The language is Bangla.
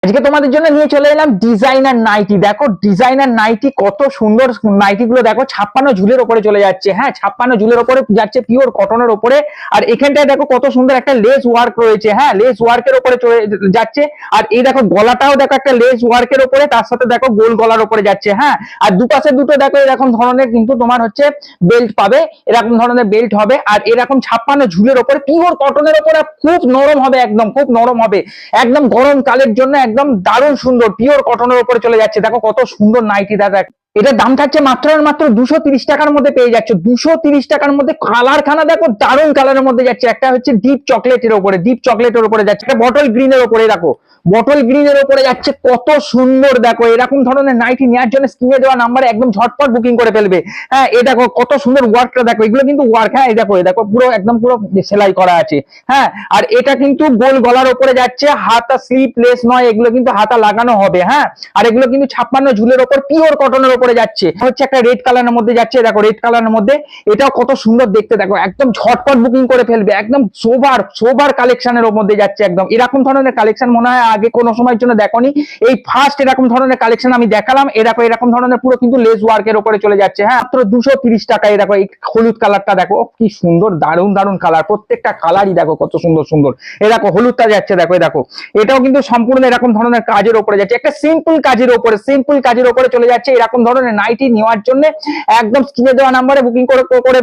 আজকে তোমাদের জন্য নিয়ে চলে এলাম ডিজাইনার নাইটি। দেখো ডিজাইনার নাইটি কত সুন্দর, নাইটি গুলো দেখো 56 ঝুলের উপরে চলে যাচ্ছে। হ্যাঁ 56 ঝুলের উপরে যাচ্ছে, পিওর কটনের উপরে। আর এখানটায় দেখো কত সুন্দর একটা লেস ওয়ার্ক রয়েছে। হ্যাঁ লেস ওয়ার্কের উপরে চলে যাচ্ছে। আর এই দেখো গলাটাও দেখো একটা লেস ওয়ার্কের উপরে, তার সাথে দেখো গোল গলার উপরে যাচ্ছে। হ্যাঁ আর দুপাশে দুটো দেখো এরকম ধরনের কিন্তু তোমার হচ্ছে বেল্ট পাবে, এরকম ধরনের বেল্ট হবে। আর এরকম 56 ঝুলের উপরে পিওর কটনের উপরে, খুব নরম হবে, একদম খুব নরম হবে, একদম গরমকালের জন্য একদম দারুণ সুন্দর পিওর কটনের উপরে চলে যাচ্ছে। দেখো কত সুন্দর নাইটি দাদা। এটার দাম থাকছে মাত্র আর মাত্র 230 টাকার মধ্যে পেয়ে যাচ্ছে। 230 টাকার মধ্যে কালার খানা দেখো দারুণ কালারের মধ্যে যাচ্ছে। একটা হচ্ছে ডিপ চকলেটের উপরে, ডিপ চকলেটের উপরে যাচ্ছে, একটা বটল গ্রিনের উপরে, দেখো বটল গ্রিনের উপরে যাচ্ছে, কত সুন্দর। দেখো এরকম ধরনের নাইটি নেওয়ার জন্য স্ক্রিনে দেওয়া নাম্বারে একদম ঝটপট বুকিং করে ফেলবে। হ্যাঁ এই দেখো কত সুন্দর ওয়ার্কটা দেখো, এগুলো কিন্তু ওয়ার্ক। হ্যাঁ এই দেখো পুরো একদম পুরো সেলাই করা আছে। হ্যাঁ আর এটা কিন্তু গোল গলার উপরে যাচ্ছে, হাতা স্লিপলেস নয়, এগুলো কিন্তু হাতা লাগানো হবে। হ্যাঁ আর এগুলো কিন্তু 56 ঝুলের উপর পিওর কটনের উপরে যাচ্ছে। হচ্ছে একটা রেড কালারের মধ্যে যাচ্ছে, দেখো রেড কালারের মধ্যে, এটাও কত সুন্দর দেখতে। দেখো একদম ঝটপট বুকিং করে ফেলবে, একদম সোবার কালেকশনের মধ্যে যাচ্ছে। একদম এরকম ধরনের কালেকশন মনে হয় আগে কোনো সময়ের জন্য দেখোনি, এই ফার্স্ট এরকম ধরনের কালেকশন আমি দেখালাম। এরকম ধরনের পুরো কিন্তু লেস ওয়ার্কের উপরে চলে যাচ্ছে। হ্যাঁ মাত্র 230 টাকায়। দেখো এই হলুদ কালারটা দেখো কি সুন্দর, দারুণ দারুণ কালার, প্রত্যেকটা কালারই দেখো কত সুন্দর সুন্দর। এ দেখো হলুদটা যাচ্ছে, দেখো দেখো এটাও কিন্তু সম্পূর্ণ এরকম ধরনের কাজের উপরে যাচ্ছে, একটা সিম্পল কাজের উপরে চলে যাচ্ছে। এরকম ধরনের নাইটি নেওয়ার জন্য একদম স্ক্রিনে দেওয়া নাম্বারে বুকিং করে ফেল।